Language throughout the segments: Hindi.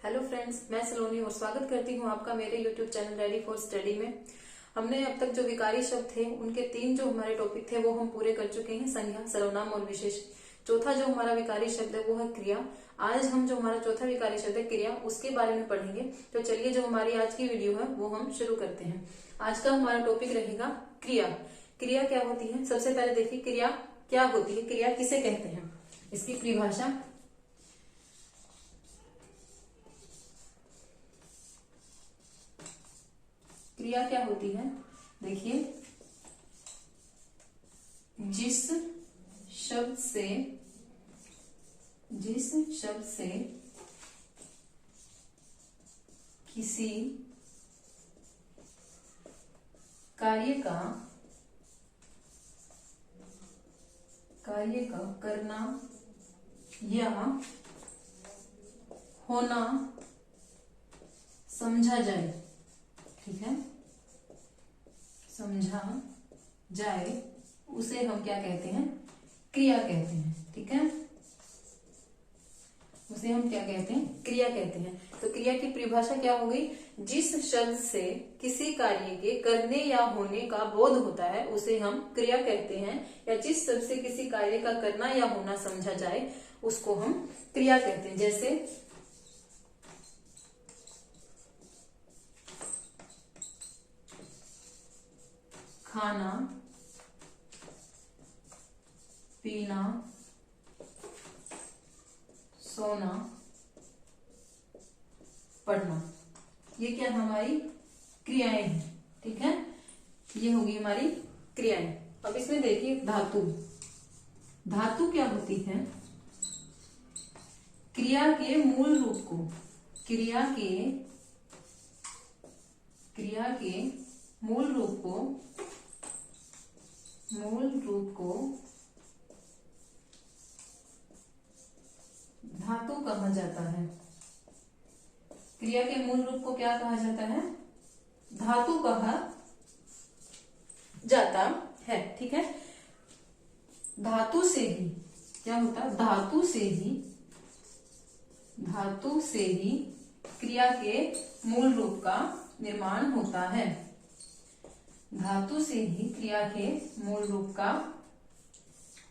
हेलो फ्रेंड्स, मैं सलोनी और स्वागत करती हूँ आपका मेरे YouTube channel ready for study में। हमने अब तक जो विकारी शब्द थे उनके 3 जो हमारे टॉपिक थे वो हम पूरे कर चुके हैं, संज्ञा, सर्वनाम और विशेष। चौथा जो हमारा विकारी शब्द है वो है क्रिया। आज हम जो हमारा चौथा विकारी शब्द है क्रिया, उसके बारे में पढ़ेंगे। तो चलिए जो हमारी आज की वीडियो है वो हम शुरू करते हैं। आज का हमारा टॉपिक रहेगा क्रिया। क्रिया क्या होती है? सबसे पहले देखिए क्रिया क्या होती है, क्रिया किसे कहते हैं, इसकी परिभाषा। क्रिया क्या होती है? देखिए, जिस शब्द से किसी कार्य का करना या होना समझा जाए, ठीक है, समझा जाए, उसे हम क्या कहते हैं? क्रिया कहते हैं। ठीक है, उसे हम क्या कहते हैं? क्रिया कहते हैं। तो क्रिया की परिभाषा क्या हो गई? जिस शब्द से किसी कार्य के करने या होने का बोध होता है उसे हम क्रिया कहते हैं, या जिस शब्द से किसी कार्य का करना या होना समझा जाए उसको हम क्रिया कहते हैं। जैसे खाना, पीना, सोना, पढ़ना, ये क्या हमारी क्रियाएं हैं। ठीक है, ये होगी हमारी क्रियाएं। अब इसमें देखिए धातु। धातु क्या होती है? क्रिया के मूल रूप को, क्रिया के मूल रूप को धातु कहा जाता है। क्रिया के मूल रूप को क्या कहा जाता है? धातु कहा जाता है। ठीक है, धातु से ही क्या होता है? धातु से ही क्रिया के मूल रूप का निर्माण होता है। धातु से ही क्रिया के मूल रूप का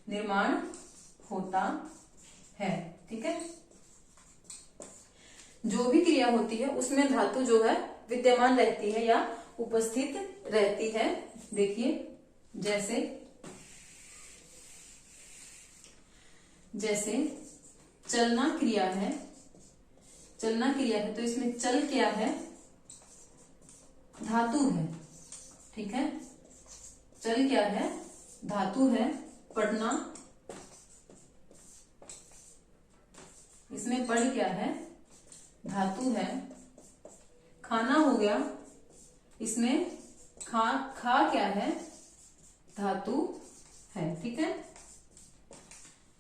निर्माण होता है। ठीक है, जो भी क्रिया होती है उसमें धातु जो है विद्यमान रहती है या उपस्थित रहती है। देखिए जैसे चलना क्रिया है, तो इसमें चल क्या है? धातु है। ठीक है, चल क्या है? धातु है। पढ़ना, इसमें पढ़ क्या है? धातु है। खाना हो गया, इसमें खा क्या है? धातु है। ठीक है,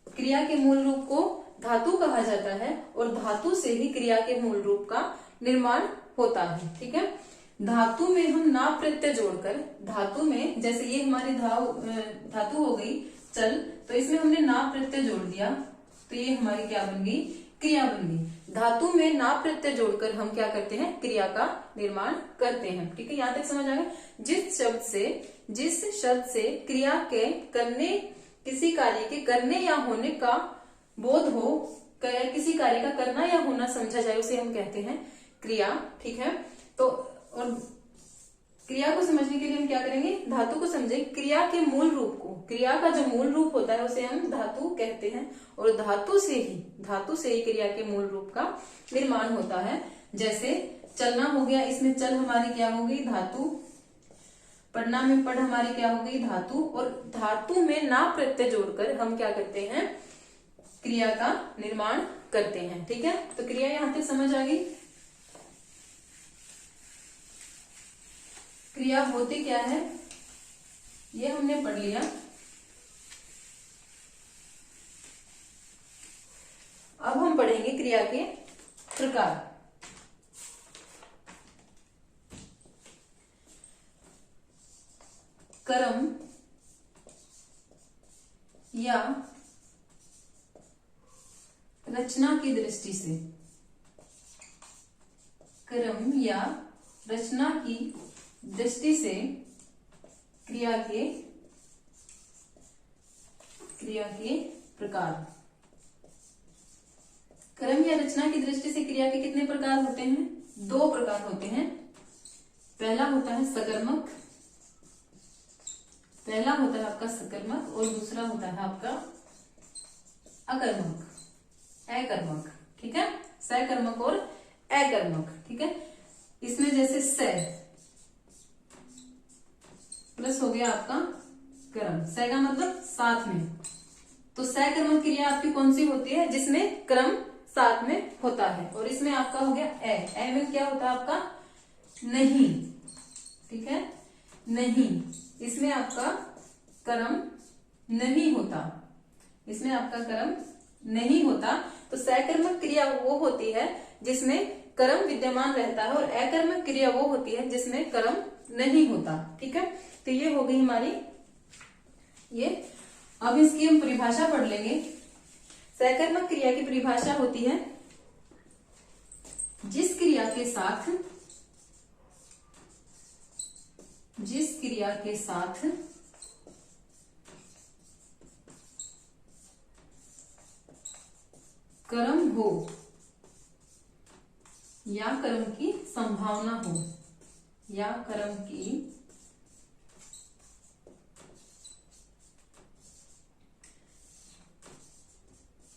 क्रिया के मूल रूप को धातु कहा जाता है और धातु से ही क्रिया के मूल रूप का निर्माण होता है। ठीक है, धातु में हम ना प्रत्यय जोड़कर, धातु में जैसे ये हमारी धातु हो गई चल, तो इसमें हमने ना प्रत्यय जोड़ दिया तो ये हमारी क्या बन गई? क्रिया बन गई। धातु में ना प्रत्यय जोड़कर हम क्या करते हैं? क्रिया का निर्माण करते हैं। ठीक है, यहां तक समझ आ गया। जिस शब्द से क्रिया के करने, किसी कार्य के करने या होने का बोध हो, किसी कार्य का करना या होना समझा जाए उसे हम कहते हैं क्रिया। ठीक है, तो और क्रिया को समझने के लिए हम क्या करेंगे? धातु को समझें। क्रिया के मूल रूप को, क्रिया का जो मूल रूप होता है उसे हम धातु कहते हैं और धातु से ही क्रिया के मूल रूप का निर्माण होता है। जैसे चलना हो गया, इसमें चल हमारी क्या हो गई? धातु। पढ़ना में पढ़ हमारी क्या हो गई? धातु। और धातु में ना प्रत्यय जोड़कर हम क्या करते हैं? क्रिया का निर्माण करते हैं। ठीक है, तो क्रिया यहां तक समझ आ गई। क्रिया होती क्या है ये हमने पढ़ लिया। अब हम पढ़ेंगे क्रिया के प्रकार। कर्म या रचना की दृष्टि से क्रम या रचना की दृष्टि से क्रिया के प्रकार। क्रम या रचना की दृष्टि से क्रिया के कितने प्रकार होते हैं? 2 प्रकार होते हैं। पहला होता है आपका सकर्मक और दूसरा होता है आपका अकर्मक। ठीक है, सकर्मक और अकर्मक। ठीक है, इसमें जैसे स प्लस हो गया आपका कर्म, स का मतलब साथ में, तो सकर्मक क्रिया आपकी कौन सी होती है? जिसमें क्रम साथ में होता है। और इसमें आपका हो गया ए में क्या होता है आपका? नहीं। ठीक है, नहीं, इसमें आपका कर्म नहीं होता, इसमें आपका कर्म नहीं होता। तो सकर्मक क्रिया वो होती है जिसमें कर्म विद्यमान रहता है, और अकर्मक क्रिया वो होती है जिसमें कर्म नहीं होता। ठीक है, तो ये हो गई हमारी ये। अब इसकी हम परिभाषा पढ़ लेंगे। सकर्मक क्रिया की परिभाषा होती है जिस क्रिया के साथ कर्म हो या कर्म की संभावना हो, या कर्म की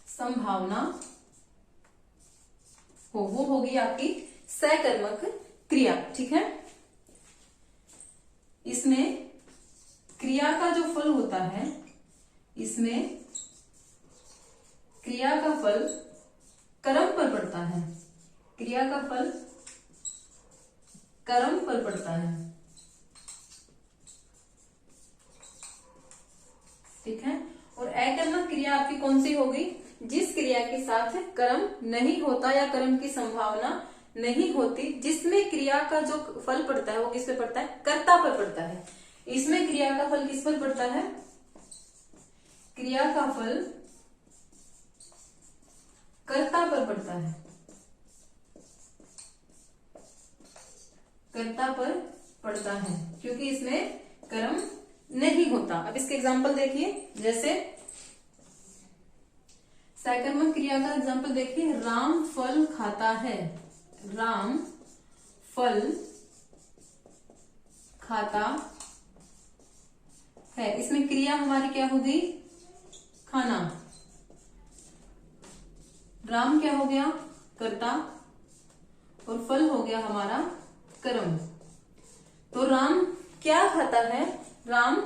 संभावना हो, वो होगी आपकी सकर्मक क्रिया। ठीक है, इसमें क्रिया का जो फल होता है, इसमें क्रिया का फल कर्म पर पड़ता है, क्रिया का फल कर्म पर पड़ता है। ठीक है, और अकर्मक क्रिया आपकी कौन सी होगी? जिस क्रिया के साथ कर्म नहीं होता या कर्म की संभावना नहीं होती, जिसमें क्रिया का जो फल पड़ता है वो किस पे पड़ता है? कर्ता पर पड़ता है। इसमें क्रिया का फल किस पर पड़ता है? क्रिया का फल कर्ता पर पड़ता है, कर्ता पर पड़ता है, क्योंकि इसमें कर्म नहीं होता। अब इसके एग्जाम्पल देखिए, जैसे सकर्मक क्रिया का एग्जाम्पल देखिए, राम फल खाता है, राम फल खाता है। इसमें क्रिया हमारी क्या होगी? खाना। राम क्या हो गया? कर्ता, और फल हो गया हमारा कर्म। तो राम क्या खाता है? राम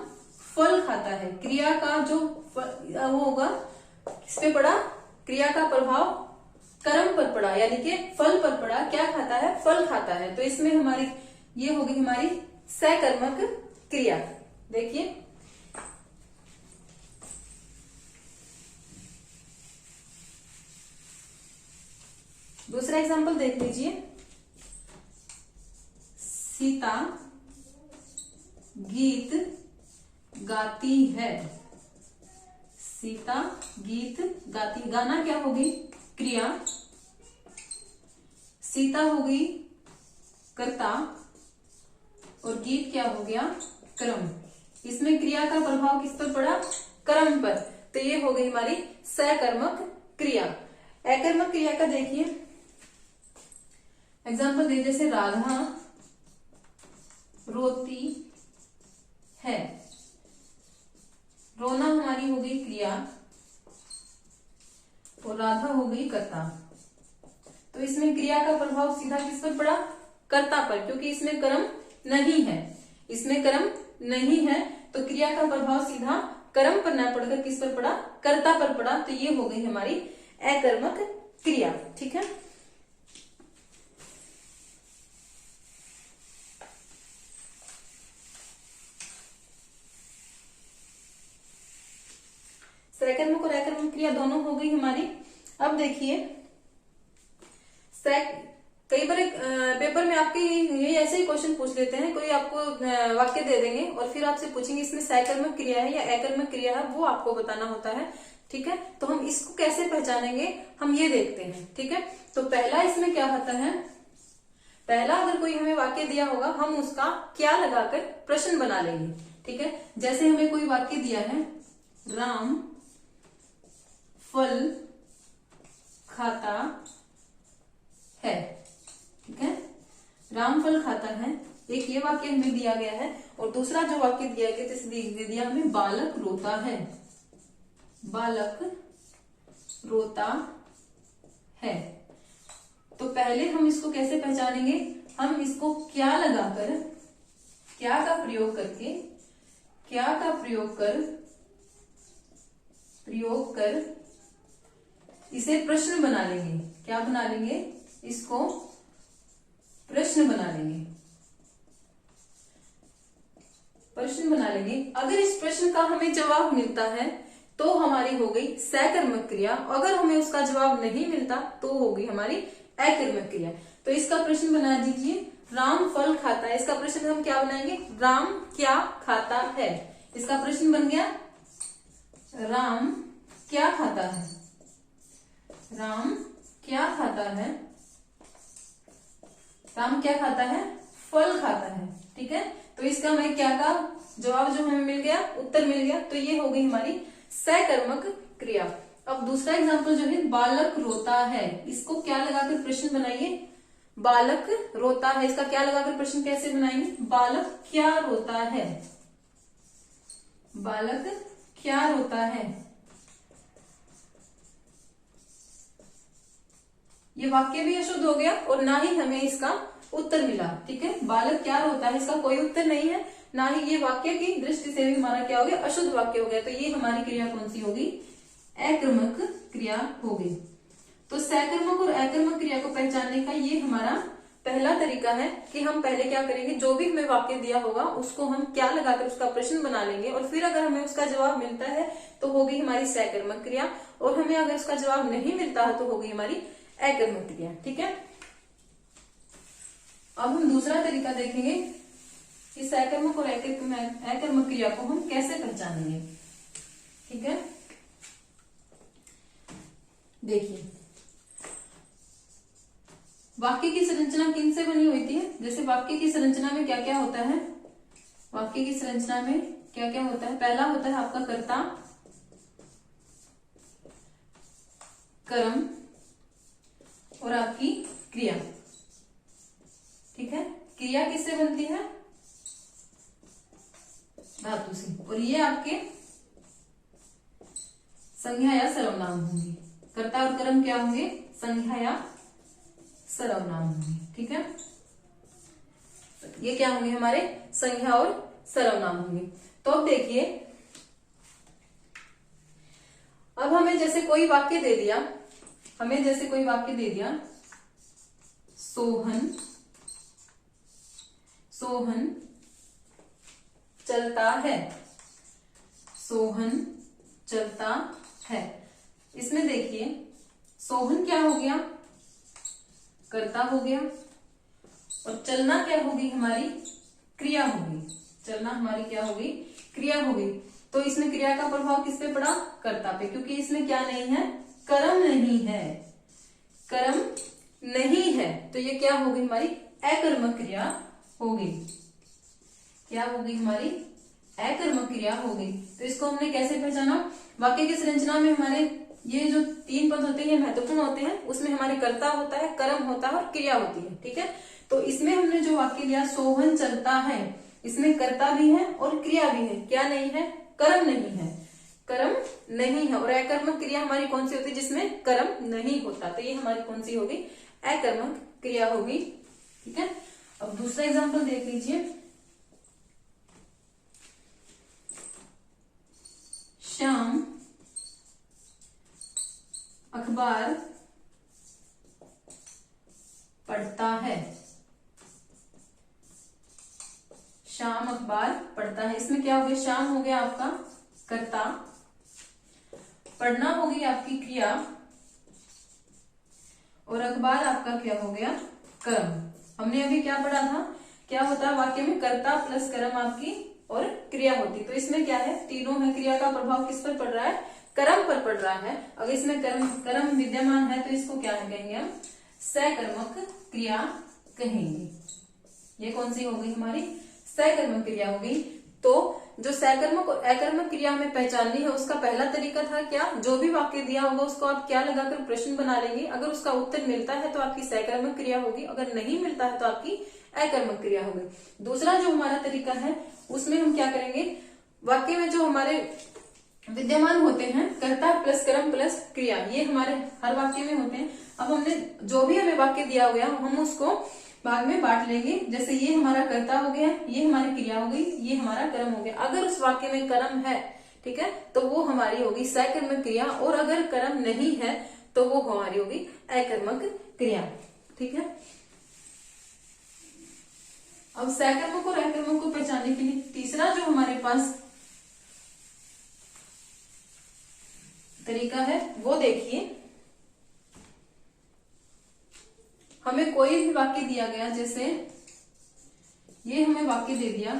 फल खाता है। क्रिया का जो वो होगा किस पे पड़ा? क्रिया का प्रभाव कर्म पर पड़ा, यानी कि फल पर पड़ा। क्या खाता है? फल खाता है। तो इसमें हमारी ये होगी हमारी सकर्मक क्रिया। देखिए, दूसरा एग्जांपल देख लीजिए। सीता गीत गाती है, सीता गीत गाती, गाना क्या होगी? क्रिया, सीता होगी कर्ता, और गीत क्या हो गया? कर्म। इसमें क्रिया का प्रभाव किस पर पड़ा? कर्म पर। तो ये हो गई हमारी सकर्मक क्रिया। अकर्मक क्रिया का देखिए एग्जाम्पल दे, जैसे राधा रोती है, रोना हमारी हो गई क्रिया, और राधा हो गई कर्ता। तो इसमें क्रिया का प्रभाव सीधा किस पर पड़ा? कर्ता पर, क्योंकि इसमें कर्म नहीं है, इसमें कर्म नहीं है, तो क्रिया का प्रभाव सीधा कर्म पर न पड़कर किस पर पड़ा? कर्ता पर पड़ा। तो ये हो गई हमारी अकर्मक क्रिया। ठीक है, सकर्मक और अकर्मक क्रिया दोनों हो गई हमारी। अब देखिए, कई बार पेपर में आपके ये ऐसे ही क्वेश्चन पूछ लेते हैं, कोई आपको वाक्य दे देंगे और फिर आपसे पूछेंगे इसमें सकर्मक क्रिया है या अकर्मक क्रिया है, वो आपको बताना होता है। ठीक है, तो हम इसको कैसे पहचानेंगे, हम ये देखते हैं। ठीक है, तो पहला इसमें क्या होता है? पहला अगर कोई हमें वाक्य दिया होगा हम उसका क्या लगाकर प्रश्न बना लेंगे। ठीक है, जैसे हमें कोई वाक्य दिया है, राम फल खाता है। ठीक है, राम फल खाता है, एक ये वाक्य हमें दिया गया है। और दूसरा जो वाक्य दिया गया जैसे दे दिया हमें, बालक रोता है, बालक रोता है। तो पहले हम इसको कैसे पहचानेंगे, हम इसको क्या लगाकर, क्या का प्रयोग करके, क्या का प्रयोग कर इसे प्रश्न बना लेंगे। क्या बना लेंगे, इसको प्रश्न बना लेंगे, प्रश्न बना लेंगे। अगर इस प्रश्न का हमें जवाब मिलता है तो हमारी हो गई सकर्मक क्रिया, अगर हमें उसका जवाब नहीं मिलता तो होगी हमारी अकर्मक क्रिया। तो इसका प्रश्न बना दीजिए, राम फल खाता है। इसका प्रश्न हम क्या बनाएंगे, राम क्या खाता है। इसका प्रश्न बन गया, राम क्या खाता है, राम क्या खाता है, राम क्या खाता है, फल खाता है। ठीक है, तो इसका हमें क्या का जवाब जो हमें मिल गया, उत्तर मिल गया, तो ये हो गई हमारी सकर्मक क्रिया। अब दूसरा एग्जांपल जो है, बालक रोता है, इसको क्या लगाकर प्रश्न बनाइए, बालक रोता है। इसका क्या लगाकर प्रश्न कैसे बनाएंगे, बालक क्या रोता है, बालक क्या रोता है। ये वाक्य भी अशुद्ध हो गया और ना ही हमें इसका उत्तर मिला। ठीक है, बालक क्या रोता है, इसका कोई उत्तर नहीं है, ना ही ये वाक्य की दृष्टि से भी हमारा क्या हो गया, अशुद्ध वाक्य हो गया। तो ये हमारी क्रिया कौन सी होगी, अकर्मक क्रिया होगी। तो सकर्मक और अकर्मक क्रिया को पहचानने का ये हमारा पहला तरीका है कि हम पहले क्या करेंगे, जो भी हमें वाक्य दिया होगा उसको हम क्या लगाकर उसका प्रश्न बना लेंगे, और फिर अगर हमें उसका जवाब मिलता है तो होगी हमारी सकर्मक क्रिया, और हमें अगर उसका जवाब नहीं मिलता है तो होगी हमारी अकर्मक क्रिया। ठीक है, अब हम दूसरा तरीका देखेंगे कि सकर्मक और अकर्मक क्रिया को हम कैसे पहचानेंगे। ठीक है, देखिए वाक्य की संरचना किन से बनी होती है। जैसे वाक्य की संरचना में क्या क्या होता है, वाक्य की संरचना में क्या क्या होता है, पहला होता है आपका कर्ता, कर्म और आपकी क्रिया। ठीक है, क्रिया किससे बनती है, धातु से, और ये आपके संज्ञा या सर्वनाम होंगे। कर्ता और कर्म क्या होंगे, संज्ञा या सर्वनाम होंगे। ठीक है, ये क्या होंगे, हमारे संज्ञा और सर्वनाम होंगे। तो अब देखिए, अब हमें जैसे कोई वाक्य दे दिया, हमें जैसे कोई वाक्य दे दिया, सोहन सोहन चलता है, सोहन चलता है। इसमें देखिए सोहन क्या हो गया, कर्ता हो गया, और चलना क्या होगी, हमारी क्रिया होगी। चलना हमारी क्या होगी, क्रिया होगी। तो इसमें क्रिया का प्रभाव किस पे पड़ा, कर्ता पे, क्योंकि इसमें क्या नहीं है, कर्म नहीं है, कर्म नहीं है। तो ये क्या होगी, हमारी अकर्मक क्रिया होगी। क्या होगी, हमारी अकर्मक क्रिया होगी। तो इसको हमने कैसे पहचाना, वाक्य की संरचना में हमारे ये जो 3 पद होते हैं महत्वपूर्ण होते हैं, उसमें हमारे कर्ता होता है, कर्म होता है और क्रिया होती है। ठीक है, तो इसमें हमने जो वाक्य लिया, सोहन चलता है, इसमें कर्ता भी है और क्रिया भी है। क्या नहीं है, कर्म नहीं है, कर्म नहीं है। और अकर्मक क्रिया हमारी कौन सी होती है, जिसमें कर्म नहीं होता। तो ये हमारी कौन सी होगी, अकर्मक क्रिया होगी। ठीक है, अब दूसरा एग्जाम्पल देख लीजिए, श्याम अखबार पढ़ता है, श्याम अखबार पढ़ता है। इसमें क्या हो गया, श्याम हो गया आपका कर्ता, पढ़ना होगी आपकी क्रिया, और अखबार आपका क्या हो गया, कर्म। हमने अभी क्या पढ़ा था, क्या होता है वाक्य में, कर्ता प्लस कर्म आपकी और क्रिया होती। तो इसमें क्या है, तीनों है, क्रिया का प्रभाव किस पर पड़ रहा है, कर्म पर पड़ रहा है। अगर इसमें कर्म विद्यमान है तो इसको क्या कहेंगे हम, सकर्मक क्रिया कहेंगे। ये कौन सी हो गई हमारी सकर्मक क्रिया हो गई। तो जो सकर्मक और अकर्मक क्रिया हमें पहचाननी है उसका पहला तरीका था क्या, जो भी वाक्य दिया होगा उसको आप क्या लगाकर प्रश्न बना लेंगे। अगर उसका उत्तर मिलता है तो आपकी सकर्मक क्रिया होगी, अगर नहीं मिलता है तो आपकी अकर्मक क्रिया होगी। दूसरा जो हमारा तरीका है उसमें हम क्या करेंगे, वाक्य में जो हमारे विद्यमान होते हैं कर्ता प्लस कर्म प्लस क्रिया, ये हमारे हर वाक्य में होते हैं। अब हमने जो भी हमें वाक्य दिया हुआ हम उसको भाग में बांट लेंगे। जैसे ये हमारा कर्ता हो गया, ये हमारी क्रिया हो गई, ये हमारा कर्म हो गया। अगर उस वाक्य में कर्म है, ठीक है, तो वो हमारी होगी सकर्मक क्रिया, और अगर कर्म नहीं है तो वो हमारी होगी अकर्मक क्रिया। ठीक है, अब सकर्मक और अकर्मक को पहचानने के लिए तीसरा जो हमारे पास तरीका है वो देखिए। हमें कोई भी वाक्य दिया गया, जैसे ये हमें वाक्य दे दिया,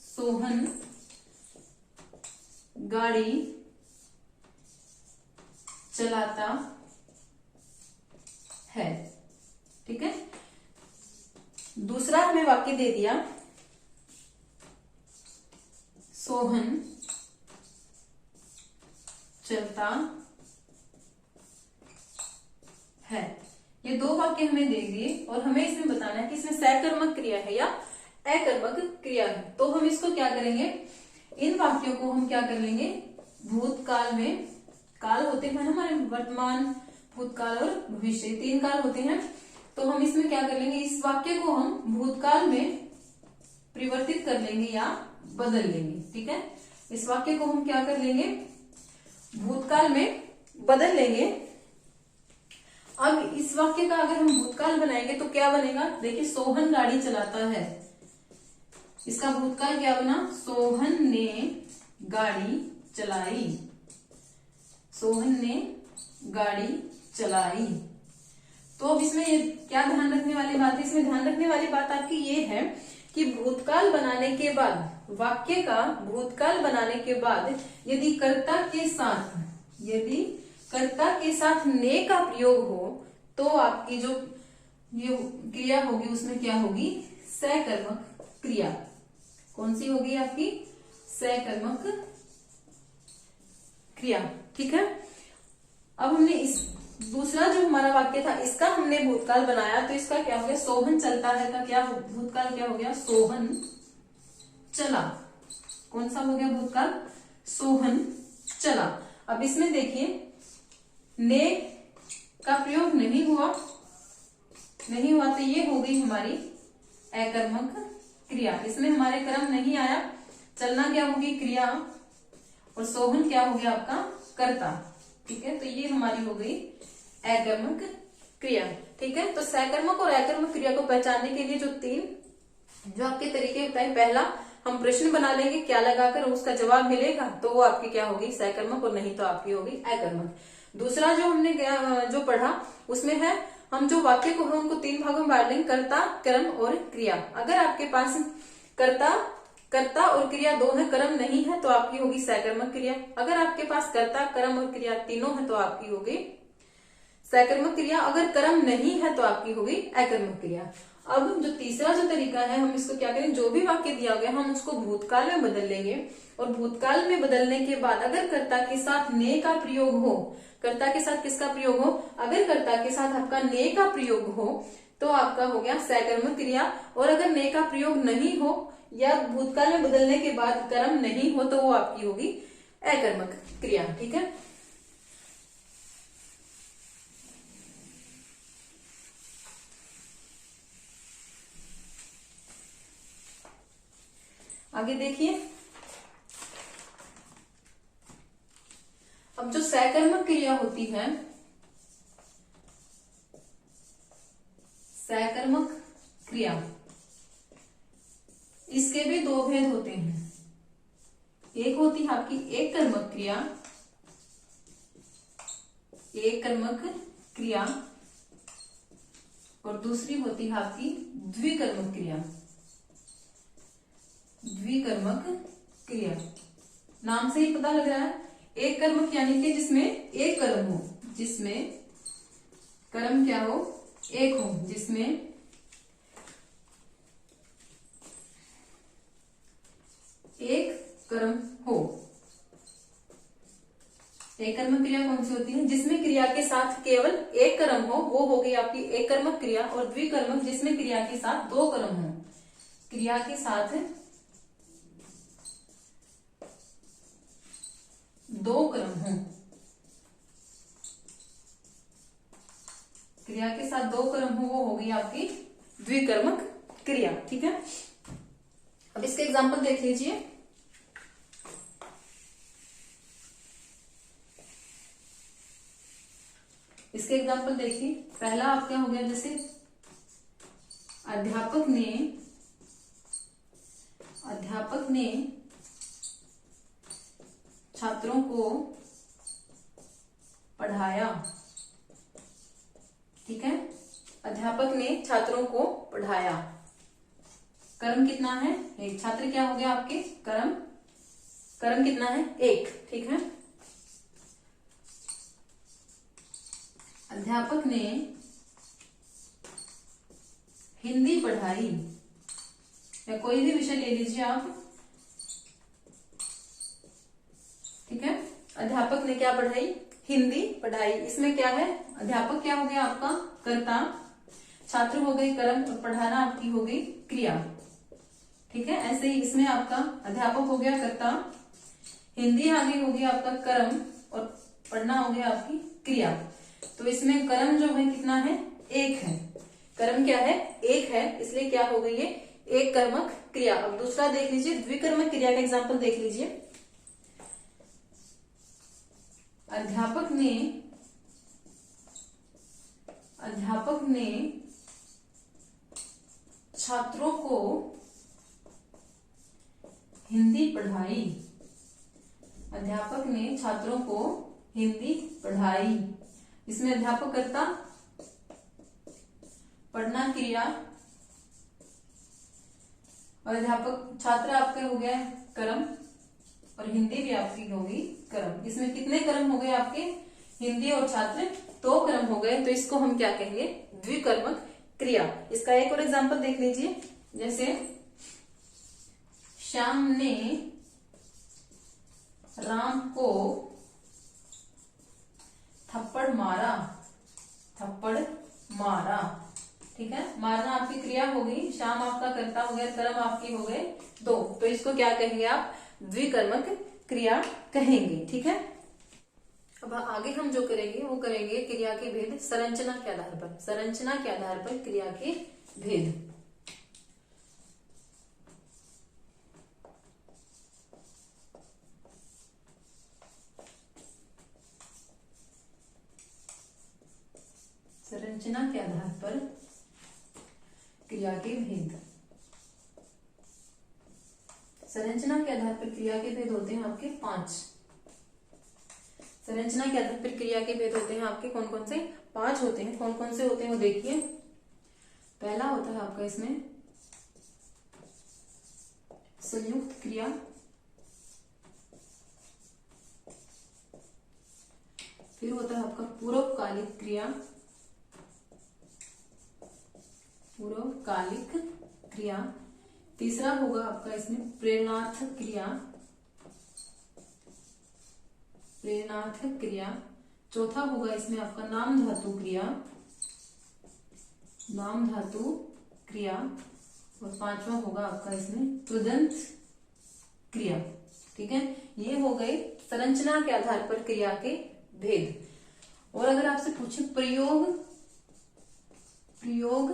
सोहन गाड़ी चलाता है। ठीक है, दूसरा हमें वाक्य दे दिया, सोहन चलता है। ये दो वाक्य हमें दे दिए और हमें इसमें बताना है कि इसमें सकर्मक क्रिया है या अकर्मक क्रिया है। तो हम इसको क्या करेंगे, इन वाक्यों को हम क्या कर लेंगे, भूतकाल में, काल होते हैं हमारे वर्तमान, भूतकाल और भविष्य, तीन काल होते हैं। तो हम इसमें क्या कर लेंगे, इस वाक्य को हम भूतकाल में परिवर्तित कर लेंगे या बदल लेंगे। ठीक है, इस वाक्य को हम क्या कर लेंगे, भूतकाल में बदल लेंगे। अब इस वाक्य का अगर हम भूतकाल बनाएंगे तो क्या बनेगा, देखिए सोहन गाड़ी चलाता है, इसका भूतकाल क्या बना, सोहन ने गाड़ी चलाई, सोहन ने गाड़ी चलाई। तो अब इसमें ये क्या ध्यान रखने वाली बात है, इसमें ध्यान रखने वाली बात आपकी ये है कि भूतकाल बनाने के बाद, वाक्य का भूतकाल बनाने के बाद यदि कर्ता के साथ ने का प्रयोग हो तो आपकी जो ये क्रिया होगी उसमें क्या होगी, सकर्मक क्रिया। कौन सी होगी आपकी, सकर्मक क्रिया। ठीक है, अब हमने इस दूसरा जो हमारा वाक्य था इसका हमने भूतकाल बनाया, तो इसका क्या हो गया, सोहन चलता है का क्या भूतकाल क्या हो गया, सोहन चला। कौन सा हो गया भूतकाल, सोहन चला। अब इसमें देखिए ने का प्रयोग नहीं हुआ तो ये हो गई हमारी अकर्मक क्रिया। इसमें हमारे कर्म नहीं आया, चलना क्या होगी क्रिया, और सोहन क्या हो गया आपका कर्ता। ठीक है, तो ये हमारी हो गई अकर्मक क्रिया। ठीक है, तो सकर्मक और अकर्मक क्रिया को पहचानने के लिए जो आपके तरीके बताए, पहला हम प्रश्न बना लेंगे, क्या लगाकर उसका जवाब मिलेगा तो वो आपकी क्या होगी, सकर्मक, और नहीं तो आपकी होगी अकर्मक। दूसरा जो हमने जो पढ़ा उसमें है, हम जो वाक्य को है उनको तीन भागों में बांट लेंगे, कर्ता कर्म और क्रिया। अगर आपके पास कर्ता और क्रिया दो है, कर्म नहीं है तो आपकी होगी सकर्मक क्रिया। अगर आपके पास कर्ता कर्म और क्रिया तीनों है तो आपकी होगी सकर्मक क्रिया। अगर कर्म नहीं है तो आपकी होगी अकर्मक क्रिया। अब जो तीसरा जो तरीका है, हम इसको क्या करें, जो भी वाक्य दिया गया हम उसको भूतकाल में बदल लेंगे, और भूतकाल में बदलने के बाद अगर कर्ता के साथ ने का प्रयोग हो, कर्ता के साथ किसका प्रयोग हो, अगर कर्ता के साथ आपका ने का प्रयोग हो तो आपका हो गया सकर्मक क्रिया। और अगर ने का प्रयोग नहीं हो या भूतकाल में बदलने के बाद कर्म नहीं हो तो वो आपकी होगी अकर्मक क्रिया। ठीक है, आगे देखिए। अब जो सकर्मक क्रिया होती है, सकर्मक क्रिया, इसके भी दो भेद होते हैं। एक होती है आपकी एक कर्मक क्रिया, एक कर्मक क्रिया, और दूसरी होती है आपकी द्विकर्मक क्रिया। द्विकर्मक क्रिया नाम से ही पता लग रहा है, एक कर्मक यानी कि जिसमें एक कर्म हो, जिसमें कर्म क्या हो, एक हो, जिसमें कर्म हो। एककर्मक क्रिया कौन सी होती है? जिसमें क्रिया के साथ केवल एक कर्म हो, वो हो गई आपकी एककर्मक क्रिया। और द्विकर्मक जिसमें क्रिया के साथ दो कर्म हो। क्रिया के साथ दो कर्म हो, क्रिया के साथ दो कर्म हो, वो होगी आपकी द्विकर्मक क्रिया। ठीक है, अब इसके एग्जांपल देख लीजिए। इसके एग्जांपल देखिए। पहला आप क्या हो गया, जैसे अध्यापक ने छात्रों को पढ़ाया। ठीक है, अध्यापक ने छात्रों को पढ़ाया। कर्म कितना है? एक। छात्र क्या हो गया आपके? कर्म कितना है? एक। ठीक है, अध्यापक ने हिंदी पढ़ाई, या कोई भी विषय ले लीजिए आप। ठीक है, अध्यापक ने क्या पढ़ाई? हिंदी पढ़ाई। इसमें क्या है? अध्यापक क्या हो गया आपका? कर्ता, छात्र हो गई कर्म, और पढ़ाना आपकी हो गई क्रिया। ठीक है, ऐसे ही इसमें आपका अध्यापक हो गया कर्ता, हिंदी आगे हो गया आपका कर्म, और पढ़ना हो गया आपकी क्रिया। तो इसमें कर्म जो है कितना है? एक है। कर्म क्या है? एक है, इसलिए क्या हो गई है? एक कर्मक क्रिया। अब दूसरा देख लीजिए, द्विकर्मक क्रिया का एग्जांपल देख लीजिए। अध्यापक ने छात्रों को हिंदी पढ़ाई। अध्यापक ने छात्रों को हिंदी पढ़ाई। इसमें अध्यापक कर्ता, पढ़ना क्रिया, और अध्यापक छात्र आपके हो गए कर्म, और हिंदी भी आपकी होगी कर्म। इसमें कितने कर्म हो गए आपके? हिंदी और छात्र दो कर्म हो गए। तो इसको हम क्या कहेंगे? द्विकर्मक क्रिया। इसका एक और एग्जांपल देख लीजिए। जैसे श्याम ने राम को थप्पड़ मारा। ठीक है, मारना आपकी क्रिया होगी, श्याम आपका कर्ता हो गया, कर्म आपकी हो गए दो। तो इसको क्या कहेंगे आप? द्विकर्मक क्रिया कहेंगे। ठीक है, अब आगे हम जो करेंगे वो करेंगे क्रिया के भेद संरचना के आधार पर। संरचना के आधार पर क्रिया के भेद। संरचना के आधार पर क्रिया के भेद। संरचना के आधार पर क्रिया के भेद होते हैं आपके 5। संरचना के आधार पर क्रिया के भेद होते हैं आपके कौन कौन से? 5 होते हैं। कौन कौन से होते हैं वो देखिए। पहला होता है आपका इसमें संयुक्त क्रिया, फिर होता है आपका पूर्वकालिक क्रिया, तीसरा होगा आपका इसमें प्रेरणार्थक क्रिया, चौथा होगा इसमें आपका नाम धातु क्रिया, और पांचवा होगा आपका इसमें तुदंत क्रिया। ठीक है, ये हो गए संरचना के आधार पर क्रिया के भेद। और अगर आपसे पूछे प्रयोग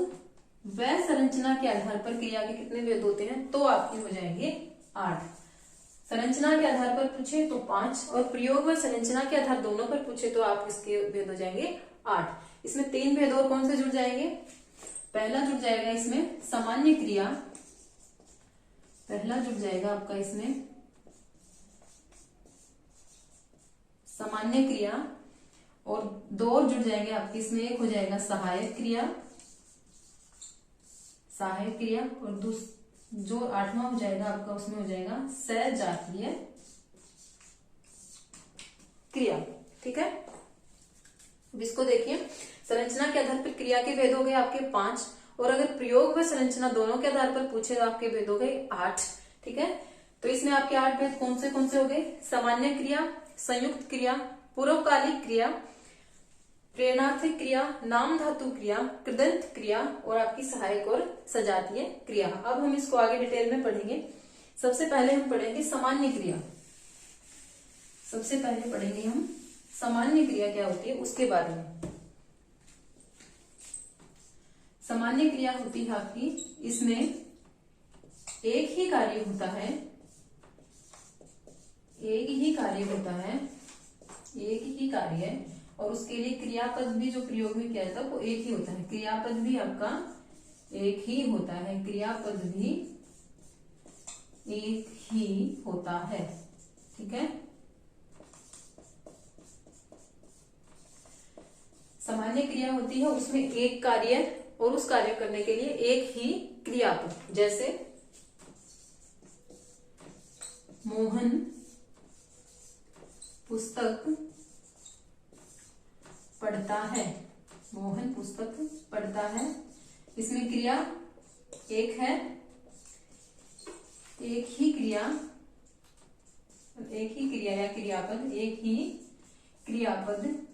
व संरचना के आधार पर क्रिया के कितने भेद होते हैं, तो आपके हो जाएंगे 8। संरचना के आधार पर पूछे तो 5, और प्रयोग व संरचना के आधार दोनों पर पूछे तो आप इसके भेद हो जाएंगे 8। इसमें 3 भेद और कौन से जुड़ जाएंगे? पहला जुड़ जाएगा इसमें सामान्य क्रिया, पहला जुड़ जाएगा आपका इसमें सामान्य क्रिया, और 2 और जुड़ जाएंगे आपके इसमें। एक हो जाएगा सहायक क्रिया, और जो 8वां हो जाएगा आपका उसमें हो जाएगा सजातीय क्रिया। ठीक है, अब इसको देखिए। संरचना के आधार पर क्रिया के भेद हो गए आपके 5, और अगर प्रयोग व संरचना दोनों के आधार पर पूछे तो आपके भेद हो गए 8। ठीक है, तो इसमें आपके 8 भेद कौन से हो गए? सामान्य क्रिया, संयुक्त क्रिया, पूर्वकालिक क्रिया, प्रेरणार्थक क्रिया, नाम धातु क्रिया, कृदंत क्रिया और आपकी सहायक और सजातीय क्रिया। अब हम इसको आगे डिटेल में पढ़ेंगे। सबसे पहले हम पढ़ेंगे सामान्य क्रिया। सबसे पहले पढ़ेंगे हम सामान्य क्रिया क्या होती है उसके बारे में। सामान्य क्रिया होती है आपकी, इसमें एक ही कार्य होता है, एक ही कार्य होता है, एक ही कार्य, और उसके लिए क्रियापद भी जो प्रयोग में किया जाता है वो एक ही होता है। क्रियापद भी आपका एक ही होता है, क्रियापद भी एक ही होता है। ठीक है, सामान्य क्रिया होती है, उसमें एक कार्य और उस कार्य करने के लिए एक ही क्रियापद। जैसे मोहन पुस्तक पढ़ता है, मोहन पुस्तक पढ़ता है, इसमें क्रिया एक है, एक ही क्रिया या क्रियापद, एक ही क्रियापद,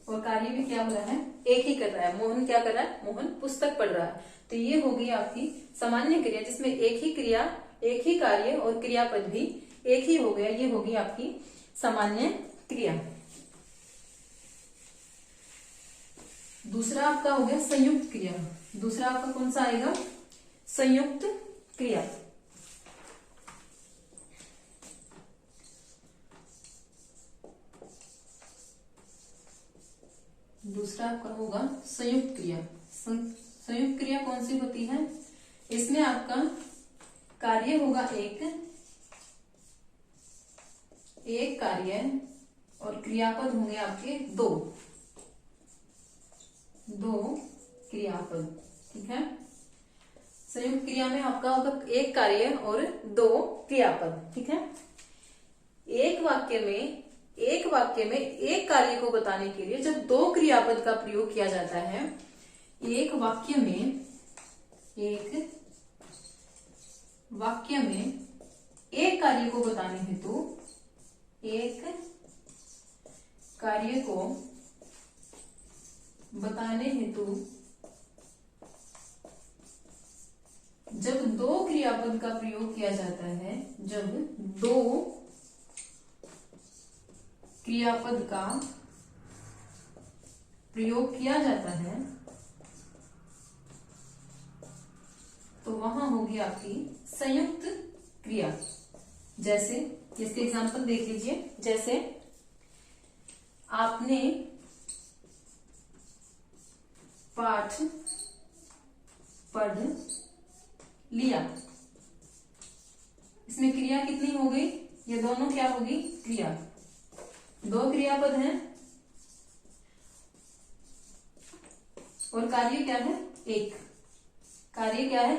और कार्य भी क्या हो रहा है? एक ही कर रहा है। मोहन क्या कर रहा है? मोहन पुस्तक पढ़ रहा है। तो ये होगी आपकी सामान्य क्रिया, जिसमें एक ही क्रिया, एक ही कार्य और क्रियापद भी एक ही हो गया। ये होगी आपकी सामान्य क्रिया। दूसरा आपका हो गया संयुक्त क्रिया। दूसरा आपका कौन सा आएगा? संयुक्त क्रिया। दूसरा आपका होगा संयुक्त क्रिया। संयुक्त क्रिया कौन सी होती है? इसमें आपका कार्य होगा एक कार्य और क्रियापद होंगे आपके दो क्रियापद। ठीक है, संयुक्त क्रिया में आपका होगा एक कार्य और दो क्रियापद। ठीक है, एक वाक्य में एक कार्य को बताने के लिए जब दो क्रियापद का प्रयोग किया जाता है, एक वाक्य में एक कार्य को बताने हेतु एक कार्य को बताने हेतु जब दो क्रियापद का प्रयोग किया जाता है, जब दो क्रियापद का प्रयोग किया जाता है तो वहां होगी आपकी संयुक्त क्रिया। जैसे इसके एग्जांपल देख लीजिए। जैसे आपने पाठ पढ़ लिया, इसमें क्रिया कितनी हो गई? ये दोनों क्या होगी? क्रिया। दो क्रियापद हैं और कार्य क्या है? एक। कार्य क्या है?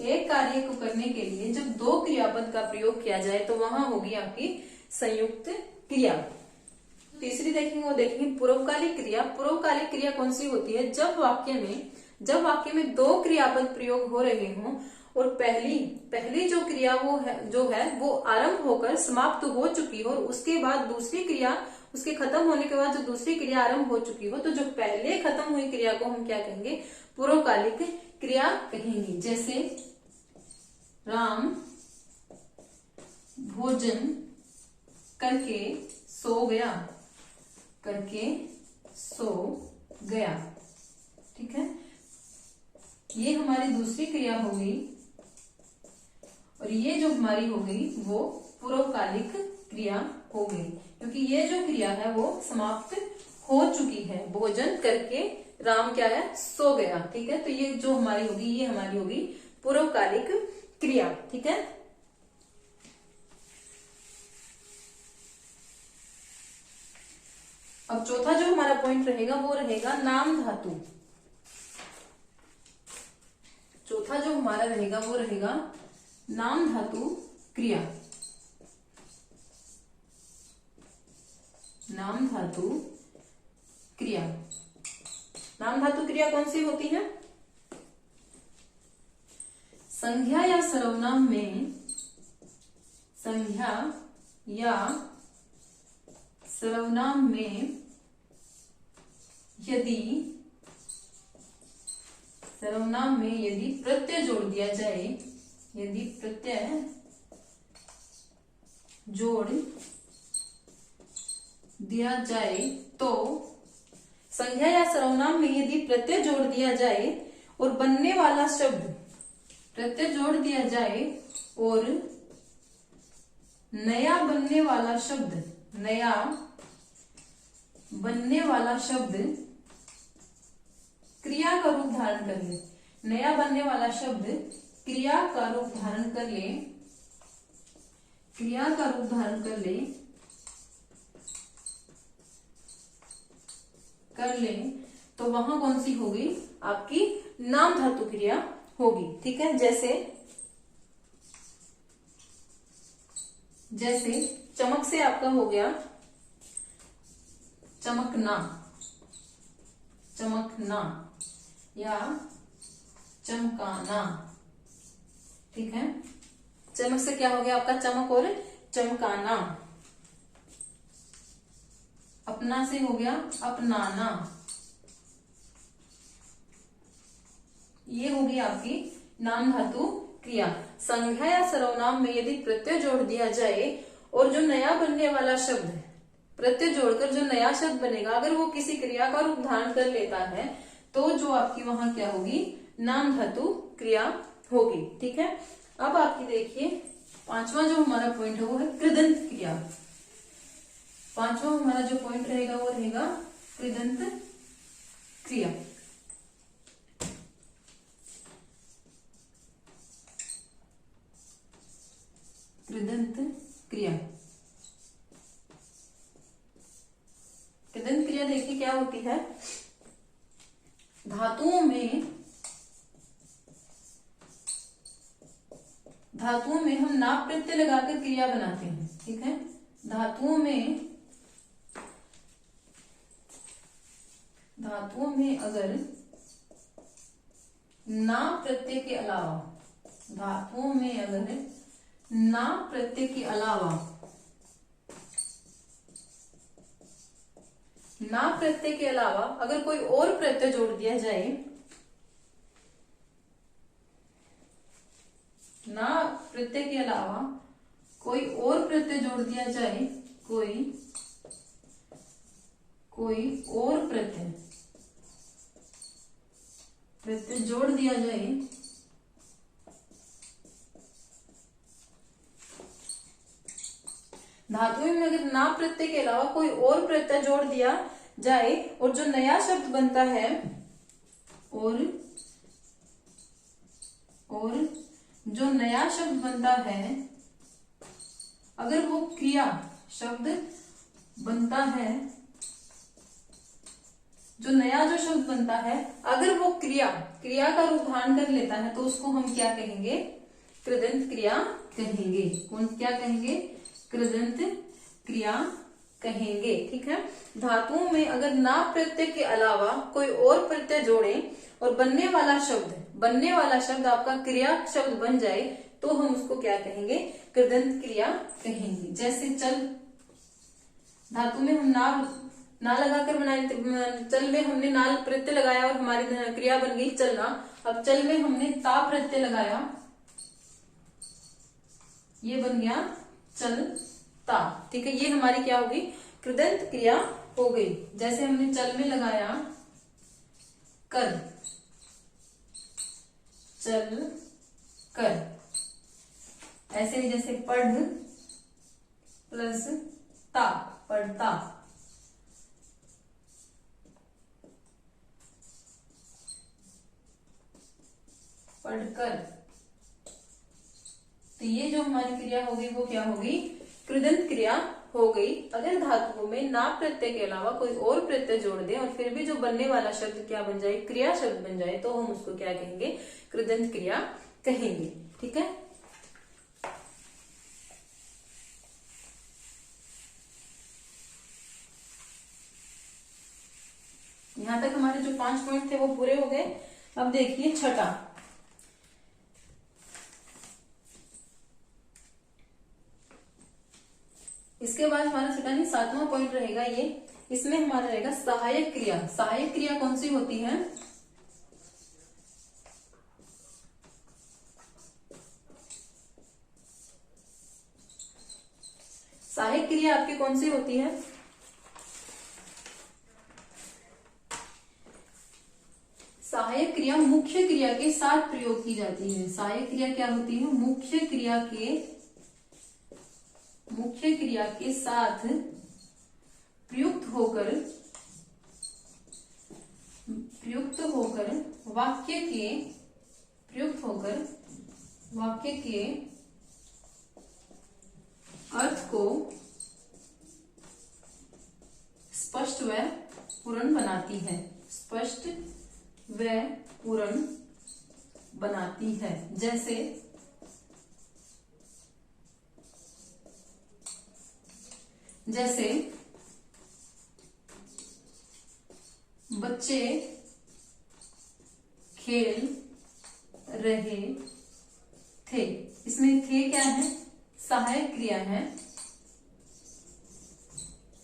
एक कार्य को करने के लिए जब दो क्रियापद का प्रयोग किया जाए तो वहां होगी आपकी संयुक्त क्रिया। तीसरी देखेंगे, वो देखेंगे पूर्वकालिक क्रिया। पूर्वकालिक क्रिया कौन सी होती है? जब वाक्य में दो क्रियापद प्रयोग हो रहे हों और पहली जो क्रिया वो आरंभ होकर समाप्त हो चुकी हो, और उसके बाद दूसरी क्रिया, उसके खत्म होने के बाद जो दूसरी क्रिया आरंभ हो चुकी हो, तो जो पहले खत्म हुई क्रिया को हम क्या कहेंगे? पूर्वकालिक क्रिया कहेंगे। जैसे राम भोजन करके सो गया। ठीक है, ये हमारी दूसरी क्रिया हो गई, और ये जो हमारी हो गई वो पूर्वकालिक क्रिया हो गई, क्योंकि ये जो क्रिया है वो समाप्त हो चुकी है। भोजन करके राम क्या है? सो गया। ठीक है, तो ये जो हमारी होगी ये हमारी होगी पूर्वकालिक क्रिया। ठीक है, अब चौथा जो हमारा पॉइंट रहेगा वो रहेगा नाम धातु। चौथा जो हमारा रहेगा वो रहेगा नाम धातु क्रिया। नाम धातु क्रिया। नाम धातु क्रिया कौन सी होती है? संज्ञा या सर्वनाम में संज्ञा या सर्वनाम में यदि प्रत्यय जोड़ दिया जाए, यदि प्रत्यय जोड़ दिया जाए तो, संज्ञा या सर्वनाम में यदि प्रत्यय जोड़ दिया जाए और बनने वाला शब्द, प्रत्यय जोड़ दिया जाए और नया बनने वाला शब्द क्रिया का रूप धारण कर ले, नया बनने वाला शब्द क्रिया का रूप धारण कर ले, तो वहां कौन सी होगी? आपकी नाम धातु क्रिया होगी। ठीक है, जैसे चमक से आपका हो गया चमकना या चमकाना। ठीक है, चमक से क्या हो गया आपका? चमक और चमकाना। अपना से हो गया अपनाना। ये होगी आपकी नाम धातु क्रिया। संज्ञा या सर्वनाम में यदि प्रत्यय जोड़ दिया जाए और जो नया बनने वाला शब्द, प्रत्यय जोड़कर जो नया शब्द बनेगा, अगर वो किसी क्रिया का रूप धारण कर लेता है तो जो आपकी वहां क्या होगी? नाम धातु क्रिया होगी। ठीक है, अब आपकी देखिए पांचवा जो हमारा पॉइंट है वो है कृदंत क्रिया। पांचवा हमारा जो पॉइंट रहेगा वो रहेगा कृदंत क्रिया। कृदंत क्रिया, कृदंत क्रिया देखिए क्या होती है? धातुओं में हम नाप प्रत्यय लगाकर क्रिया बनाते हैं। ठीक है, धातुओं में अगर नाप प्रत्यय के अलावा, धातुओं में अगर नाप प्रत्यय के अलावा अगर कोई और प्रत्यय जोड़ दिया जाए, ना प्रत्यय के अलावा कोई और प्रत्यय जोड़ दिया जाए, कोई और प्रत्यय जोड़ दिया जाए धातुओं में अगर ना प्रत्यय के अलावा कोई और प्रत्यय जोड़ दिया जाए और जो नया शब्द बनता है और जो नया शब्द बनता है, अगर वो क्रिया शब्द बनता है, जो नया जो शब्द बनता है अगर वो क्रिया का रूप धारण कर लेता है तो उसको हम क्या कहेंगे? कृदंत क्रिया कहेंगे। क्या कहेंगे? कृदंत क्रिया कहेंगे। ठीक है, धातुओं में अगर ना प्रत्यय के अलावा कोई और प्रत्यय जोड़े और बनने वाला शब्द आपका क्रिया शब्द बन जाए तो हम उसको क्या कहेंगे? कृदंत क्रिया कहेंगे। जैसे चल, धातु में हम ना लगाकर बनाए, चल में हमने नाल प्रत्यय लगाया और हमारी क्रिया बन गई चलना। अब चल में हमने ता प्रत्यय लगाया, ये बन गया चलता। ठीक है, ये हमारी क्या होगी? कृदंत क्रिया हो गई। जैसे हमने चल में लगाया कर, चल कर। ऐसे ही जैसे पढ़ प्लस ता, पढ़ता। पढ़कर। तो ये जो हमारी क्रिया होगी वो क्या होगी? कृदंत क्रिया हो गई। अगर धातुओं में ना प्रत्यय के अलावा कोई और प्रत्यय जोड़ दें और फिर भी जो बनने वाला शब्द क्या बन जाए? क्रिया शब्द बन जाए तो हम उसको क्या कहेंगे? कृदंत क्रिया कहेंगे। ठीक है, यहां तक हमारे जो 5 पॉइंट थे वो पूरे हो गए। अब देखिए छठा, इसके बाद हमारा छठा नहीं 7वां पॉइंट रहेगा ये, इसमें हमारा रहेगा सहायक क्रिया। सहायक क्रिया कौन सी होती है? सहायक क्रिया आपकी कौन सी होती है? सहायक क्रिया मुख्य क्रिया के साथ प्रयोग की जाती है। सहायक क्रिया क्या होती है? मुख्य क्रिया के साथ प्रयुक्त होकर वाक्य के अर्थ को स्पष्ट व पूर्ण बनाती है। स्पष्ट व पूर्ण बनाती है। जैसे बच्चे खेल रहे थे। इसमें थे क्या है? सहायक क्रिया है।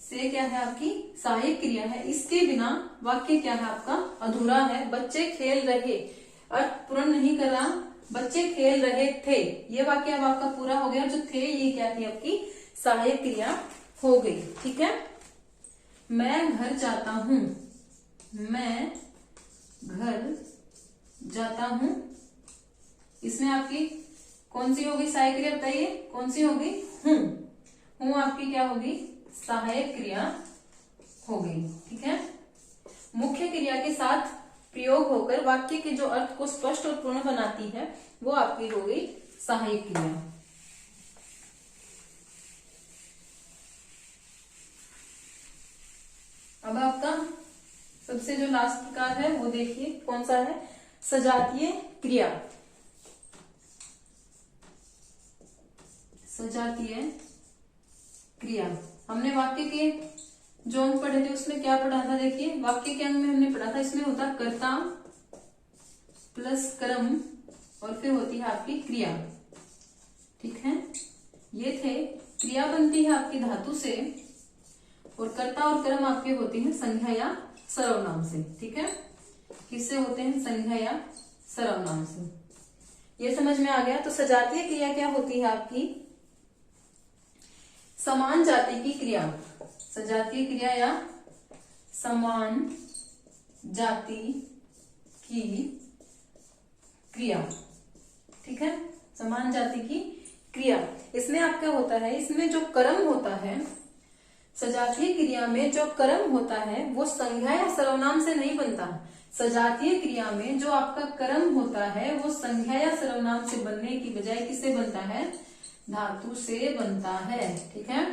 से क्या है आपकी? सहायक क्रिया है। इसके बिना वाक्य क्या है आपका? अधूरा है। बच्चे खेल रहे, अर्थ पूर्ण नहीं कर रहा। बच्चे खेल रहे थे, ये वाक्य अब आपका पूरा हो गया। जो थे ये क्या थी? आपकी सहायक क्रिया हो गई। ठीक है। मैं घर जाता हूं। मैं घर जाता हूं, इसमें आपकी कौन सी होगी सहायक क्रिया? बताइए कौन सी होगी? हूं आपकी क्या होगी? सहायक क्रिया हो गई। ठीक है। मुख्य क्रिया के साथ प्रयोग होकर वाक्य के जो अर्थ को स्पष्ट और पूर्ण बनाती है वो आपकी हो गई सहायक क्रिया। अब आपका सबसे जो लास्ट प्रकार है वो देखिए कौन सा है? सजातीय क्रिया। सजातीय क्रिया हमने वाक्य के जो अंग पढ़े थे उसमें क्या पढ़ा था? देखिए वाक्य के अंग में हमने पढ़ा था, इसमें होता कर्ता प्लस कर्म और फिर होती है आपकी क्रिया। ठीक है। ये थे। क्रिया बनती है आपकी धातु से और कर्ता और कर्म आपके होते हैं संज्ञा या सर्वनाम से। ठीक है। किससे होते हैं? संज्ञा या सर्वनाम से। ये समझ में आ गया। तो सजातीय क्रिया क्या होती है आपकी? समान जाति की क्रिया। सजातीय क्रिया या समान जाति की क्रिया। ठीक है। समान जाति की क्रिया, इसमें आपका होता है, इसमें जो कर्म होता है, सजातीय क्रिया में जो कर्म होता है वो संज्ञा या सर्वनाम से नहीं बनता। सजातीय क्रिया में जो आपका कर्म होता है वो संज्ञा या सर्वनाम से बनने की बजाय किससे बनता है? धातु से बनता है। ठीक है।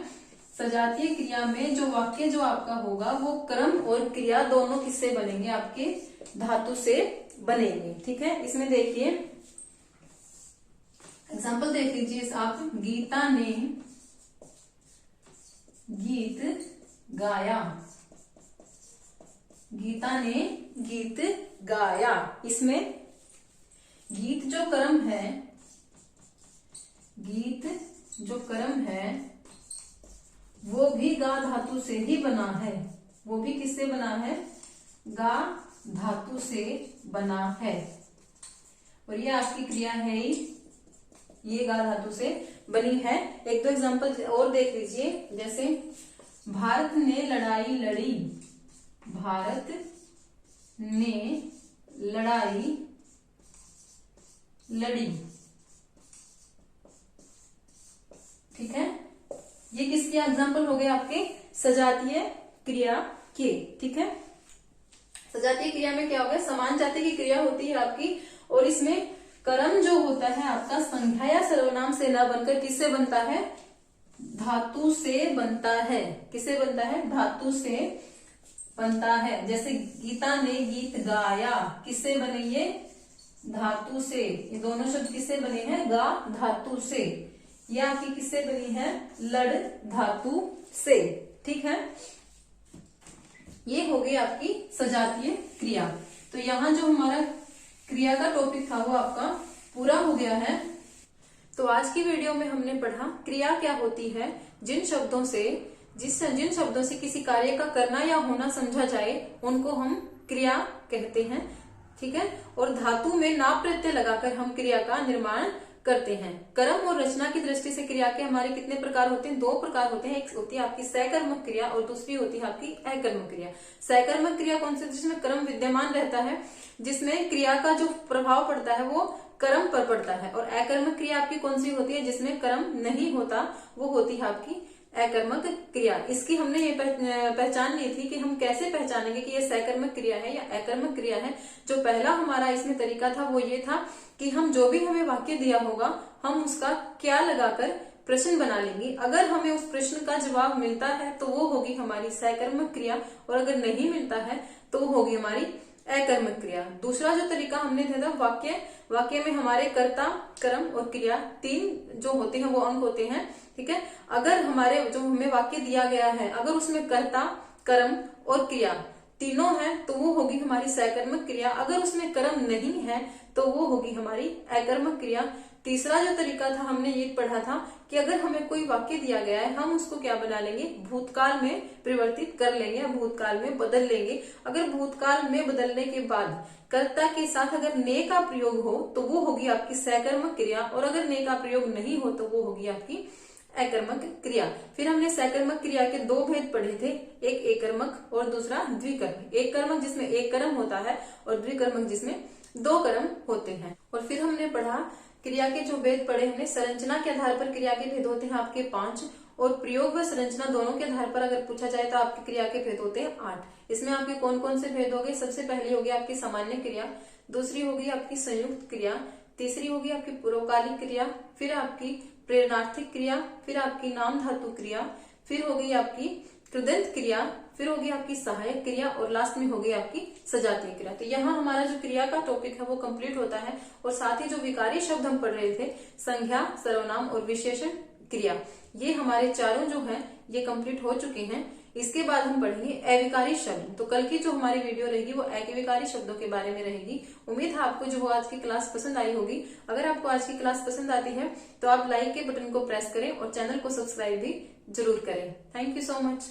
सजातीय क्रिया में जो वाक्य जो आपका होगा वो कर्म और क्रिया दोनों किससे बनेंगे? आपके धातु से बनेंगे। ठीक है। इसमें देखिए एग्जाम्पल देख लीजिए आप। गीता ने गीत गाया। गीता ने गीत गाया। इसमें गीत जो कर्म है, गीत जो कर्म है वो भी गा धातु से ही बना है। वो भी किससे बना है? गा धातु से बना है। और ये आपकी क्रिया है ही, ये गा धातु से बनी है। एक दो एग्जांपल और देख लीजिए। जैसे भारत ने लड़ाई लड़ी। भारत ने लड़ाई लड़ी। ठीक है। ये किसके एग्जाम्पल हो गए? आपके सजातीय क्रिया के। ठीक है। सजातीय क्रिया में क्या हो गया? समान जाति की क्रिया होती है आपकी और इसमें कर्म जो होता है आपका संज्ञा या सर्वनाम से न बनकर किससे बनता है? धातु से बनता है। किससे बनता है? धातु से बनता है। जैसे गीता ने गीत गाया, किससे बने ये? धातु से। ये दोनों शब्द किससे बने हैं? गा धातु से। ये आपकी किससे बनी है? लड़ धातु से। ठीक है। ये हो गई आपकी सजातीय क्रिया। तो यहाँ जो हमारा क्रिया का टॉपिक था वो आपका पूरा हो गया है। तो आज की वीडियो में हमने पढ़ा क्रिया क्या होती है, जिन शब्दों से किसी कार्य का करना या होना समझा जाए उनको हम क्रिया कहते हैं। ठीक है। और धातु में ना प्रत्यय लगाकर हम क्रिया का निर्माण करते हैं। कर्म और रचना की दृष्टि से क्रिया के हमारे कितने प्रकार होते हैं? 2 प्रकार होते हैं। एक होती है आपकी सकर्मक क्रिया और दूसरी होती है आपकी अकर्मक क्रिया। सकर्मक क्रिया कौन सी? जिसमें कर्म विद्यमान रहता है, जिसमें क्रिया का जो प्रभाव पड़ता है वो कर्म पर पड़ता है। और अकर्मक क्रिया आपकी कौन सी होती है? जिसमें कर्म नहीं होता, वो होती है आपकी अकर्मक क्रिया। इसकी हमने ये पहचान ली थी कि हम कैसे पहचानेंगे कि ये सकर्मक क्रिया है या अकर्मक क्रिया है। जो पहला हमारा इसमें तरीका था वो ये था कि हम जो भी हमें वाक्य दिया होगा हम उसका क्या लगाकर प्रश्न बना लेंगे। अगर हमें उस प्रश्न का जवाब मिलता है तो वो होगी हमारी सकर्मक क्रिया, और अगर नहीं मिलता है तो वो होगी हमारी अकर्मक क्रिया। दूसरा जो तरीका हमने दिया था, वाक्य में हमारे कर्ता, कर्म और क्रिया 3 जो होते हैं वो अंग होते हैं। ठीक है। अगर हमारे जो हमें वाक्य दिया गया है अगर उसमें कर्ता, कर्म और क्रिया तीनों हैं तो वो होगी हमारी सकर्मक क्रिया। अगर उसमें कर्म नहीं है तो वो होगी हमारी अकर्मक क्रिया। तीसरा जो तरीका था हमने ये पढ़ा था कि अगर हमें कोई वाक्य दिया गया है हम उसको क्या बना लेंगे? भूतकाल में परिवर्तित कर लेंगे या भूतकाल में बदल लेंगे। अगर भूतकाल में बदलने के बाद कर्ता के साथ अगर ने का प्रयोग हो तो वो होगी आपकी सकर्मक क्रिया, और अगर ने का प्रयोग नहीं हो तो वो होगी आपकी अकर्मक क्रिया। फिर हमने सकर्मक क्रिया के 2 भेद पढ़े थे, एक एकर्मक और दूसरा द्विकर्मक। एक कर्मक जिसमें एक कर्म होता है और द्विकर्मक जिसमें 2 कर्म होते हैं। और फिर हमने पढ़ा क्रिया के जो भेद पढ़े हमने, संरचना के आधार पर क्रिया के भेद होते हैं आपके 5, और प्रयोग व संरचना दोनों के आधार पर अगर पूछा जाए तो आपकी क्रिया के भेद होते हैं 8। इसमें आपके कौन कौन से भेद हो गए? सबसे पहली होगी आपकी सामान्य क्रिया, दूसरी होगी आपकी संयुक्त क्रिया, तीसरी होगी आपकी पूर्वकालिक क्रिया, फिर आपकी प्रेरणार्थिक क्रिया, फिर आपकी नाम धातु क्रिया, फिर होगी आपकी कृदंत क्रिया, फिर होगी आपकी सहायक क्रिया, और लास्ट में होगी आपकी सजातीय क्रिया। तो यहाँ हमारा जो क्रिया का टॉपिक है वो कंप्लीट होता है। और साथ ही जो विकारी शब्द हम पढ़ रहे थे, संज्ञा, सर्वनाम और विशेषण क्रिया, ये हमारे चारों जो हैं ये कंप्लीट हो चुके हैं। इसके बाद हम पढ़ेंगे अविकारी शब्द। तो कल की जो हमारी वीडियो रहेगी वो अविकारी शब्दों के बारे में रहेगी। उम्मीद है आपको जो आज की क्लास पसंद आई होगी। अगर आपको आज की क्लास पसंद आती है तो आप लाइक के बटन को प्रेस करें और चैनल को सब्सक्राइब भी जरूर करें। Thank you so much.